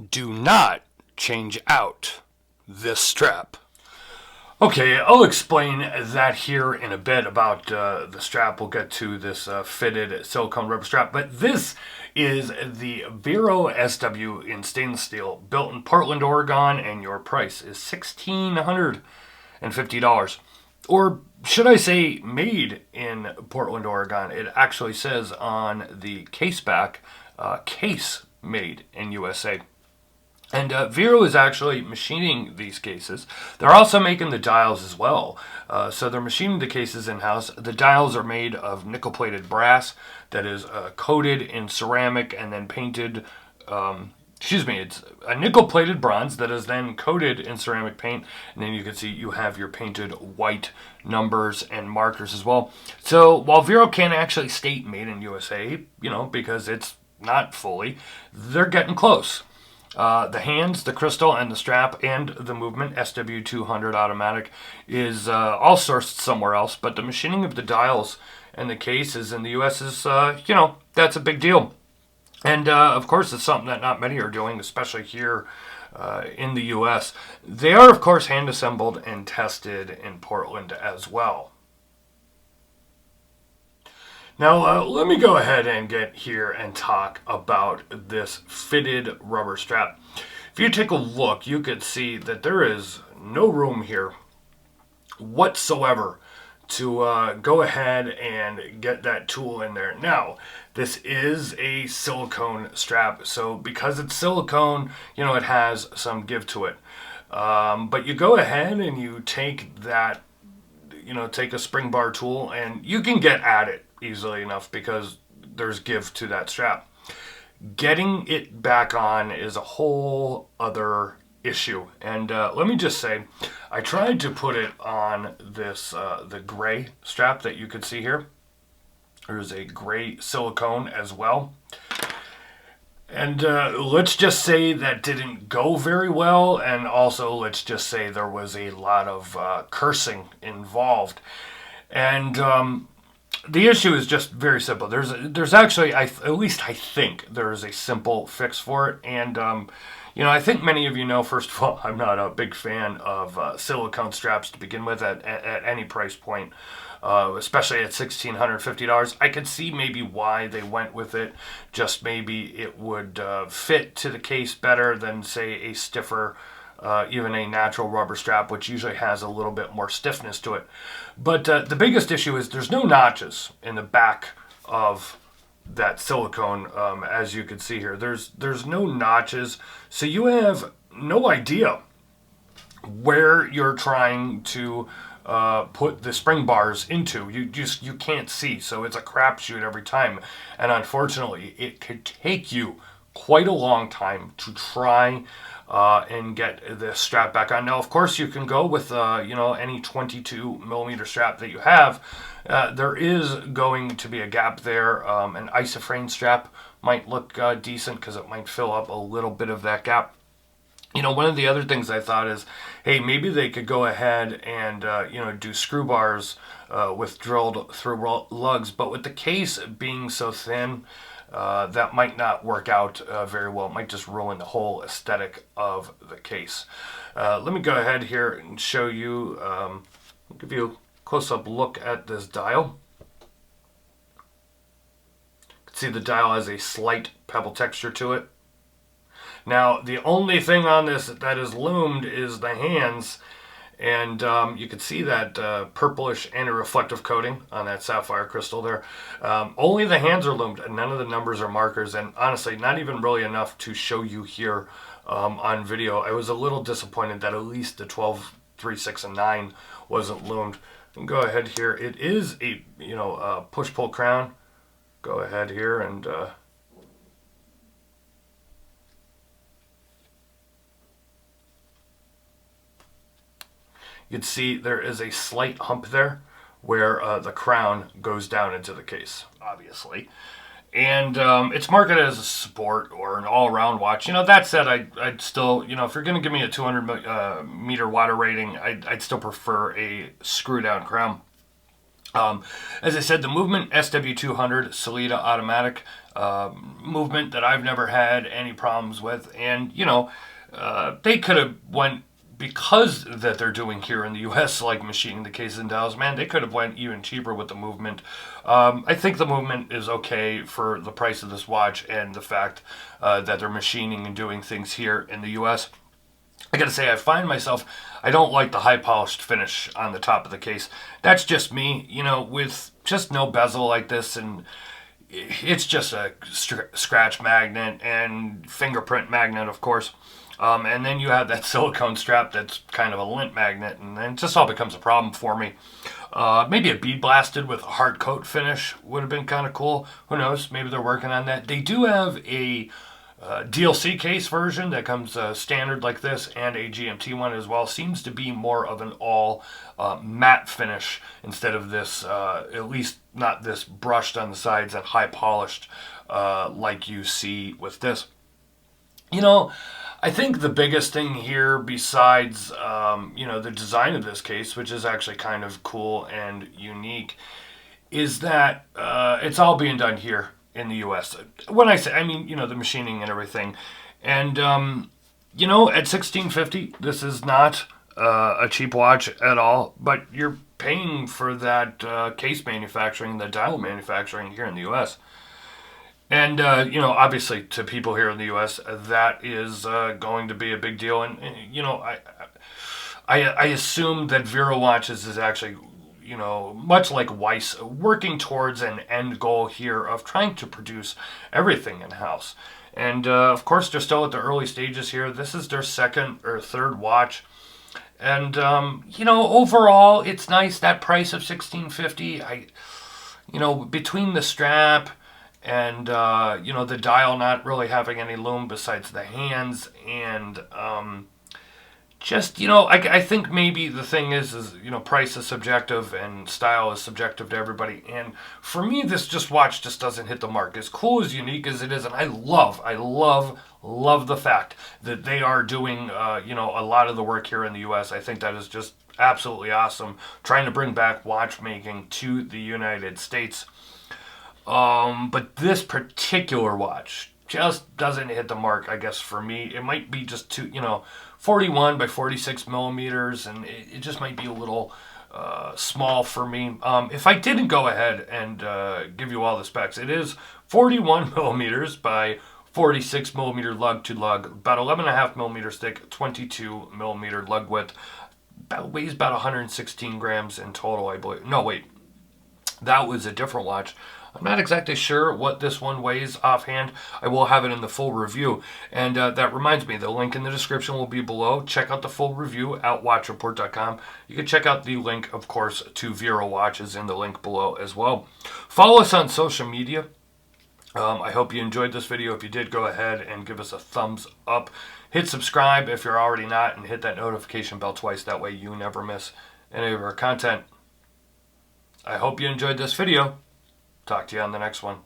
Do not change out this strap. Okay, I'll explain that here in a bit about the strap. We'll get to this fitted silicone rubber strap. But this is the Vero SW in stainless steel, built in Portland, Oregon, and your price is $1,650. Or should I say made in Portland, Oregon? It actually says on the case back, case made in USA. And Vero is actually machining these cases. They're also making the dials as well. So they're machining the cases in-house. The dials are made of nickel-plated brass that is coated in ceramic and then painted. It's a nickel-plated bronze that is then coated in ceramic paint. And then you can see you have your painted white numbers and markers as well. So while Vero can't actually state made in USA, because it's not fully, they're getting close. The hands, the crystal, and the strap, and the movement, SW200 automatic, is all sourced somewhere else. But the machining of the dials and the cases in the U.S. is, that's a big deal. And, of course, it's something that not many are doing, especially here in the U.S. They are, of course, hand-assembled and tested in Portland as well. Now, let me go ahead and get here and talk about this fitted rubber strap. If you take a look, you could see that there is no room here whatsoever to go ahead and get that tool in there. Now, this is a silicone strap, so because it's silicone, it has some give to it. But you go ahead and you take that, take a spring bar tool, and you can get at it easily enough because there's give to that strap. Getting it back on is a whole other issue. And let me just say, I tried to put it on this, the gray strap that you could see here. There's a gray silicone as well. And let's just say that didn't go very well. And also, let's just say there was a lot of cursing involved. And the issue is just very simple. There's actually, at least I think, there is a simple fix for it. And, I think many of you know, first of all, I'm not a big fan of silicone straps to begin with at any price point, especially at $1,650. I could see maybe why they went with it. Just maybe it would fit to the case better than, say, a stiffer even a natural rubber strap, which usually has a little bit more stiffness to it. But the biggest issue is there's no notches in the back of that silicone, as you can see here. There's no notches, so you have no idea where you're trying to put the spring bars into. You can't see, so it's a crapshoot every time. And unfortunately, it could take you quite a long time to try and get the strap back on. Now, of course, you can go with any 22 millimeter strap that you have. There is going to be a gap there. An isoframe strap might look decent because it might fill up a little bit of that gap. One of the other things I thought is, hey, maybe they could go ahead and do screw bars with drilled through lugs, but with the case being so thin, that might not work out very well. It might just ruin the whole aesthetic of the case. Let me go ahead here and show you, I'll give you a close-up look at this dial. You can see the dial has a slight pebble texture to it. Now, the only thing on this that is loomed is the hands, and you can see that purplish anti-reflective coating on that sapphire crystal there. Only the hands are loomed, and none of the numbers or markers, and honestly, not even really enough to show you here on video. I was a little disappointed that at least the 12, 3, 6, and 9 wasn't loomed. And go ahead here. It is a push-pull crown. Go ahead here and you can see there is a slight hump there where the crown goes down into the case, obviously. And it's marketed as a sport or an all-around watch. That said, I'd still, if you're going to give me a 200 meter water rating, I'd still prefer a screw-down crown. As I said, the movement SW200 Solida automatic. movement that I've never had any problems with. And, you know, they could have went, because that they're doing here in the U.S., like machining the cases and dials, man, they could have went even cheaper with the movement. I think the movement is okay for the price of this watch and the fact that they're machining and doing things here in the U.S. I gotta say, I find myself, I don't like the high polished finish on the top of the case. That's just me, you know, with just no bezel like this, and it's just a scratch magnet and fingerprint magnet, of course. And then you have that silicone strap that's kind of a lint magnet, and then it just all becomes a problem for me. Maybe a bead blasted with a hard coat finish would have been kind of cool. Who knows? Maybe they're working on that. They do have a DLC case version that comes standard like this, and a GMT one as well. Seems to be more of an all matte finish instead of this, at least not this brushed on the sides and high polished like you see with this. You know, I think the biggest thing here, besides you know, the design of this case, which is actually kind of cool and unique, is that it's all being done here in the U.S. When I say, I mean, you know, the machining and everything. And, you know, at $16.50, this is not a cheap watch at all, but you're paying for that case manufacturing, the dial manufacturing here in the U.S. And, you know, obviously to people here in the U.S., that is going to be a big deal. And you know, I assume that Vero Watches is actually, you know, much like Weiss, working towards an end goal here of trying to produce everything in-house. And, of course, they're still at the early stages here. This is their second or third watch. And, you know, overall, it's nice, that price of $16.50. You know, between the strap and, you know, the dial not really having any lume besides the hands, and just, you know, I think maybe the thing is, you know, price is subjective and style is subjective to everybody. And for me, this watch just doesn't hit the mark. As cool, as unique as it is, and I love the fact that they are doing, you know, a lot of the work here in the U.S. I think that is just absolutely awesome, trying to bring back watchmaking to the United States. But this particular watch just doesn't hit the mark, I guess, for me. It might be just too, you know, 41 by 46 millimeters, and it just might be a little small for me. If I didn't go ahead and give you all the specs, it is 41 millimeters by 46 millimeter lug to lug, about 11.5 millimeters thick, 22 millimeter lug width, weighs about 116 grams in total, I believe. No, wait, that was a different watch. I'm not exactly sure what this one weighs offhand. I will have it in the full review. And that reminds me, the link in the description will be below. Check out the full review at watchreport.com. You can check out the link, of course, to Vero watches in the link below as well. Follow us on social media. I hope you enjoyed this video. If you did, go ahead and give us a thumbs up. Hit subscribe if you're already not, and hit that notification bell twice. That way you never miss any of our content. I hope you enjoyed this video. Talk to you on the next one.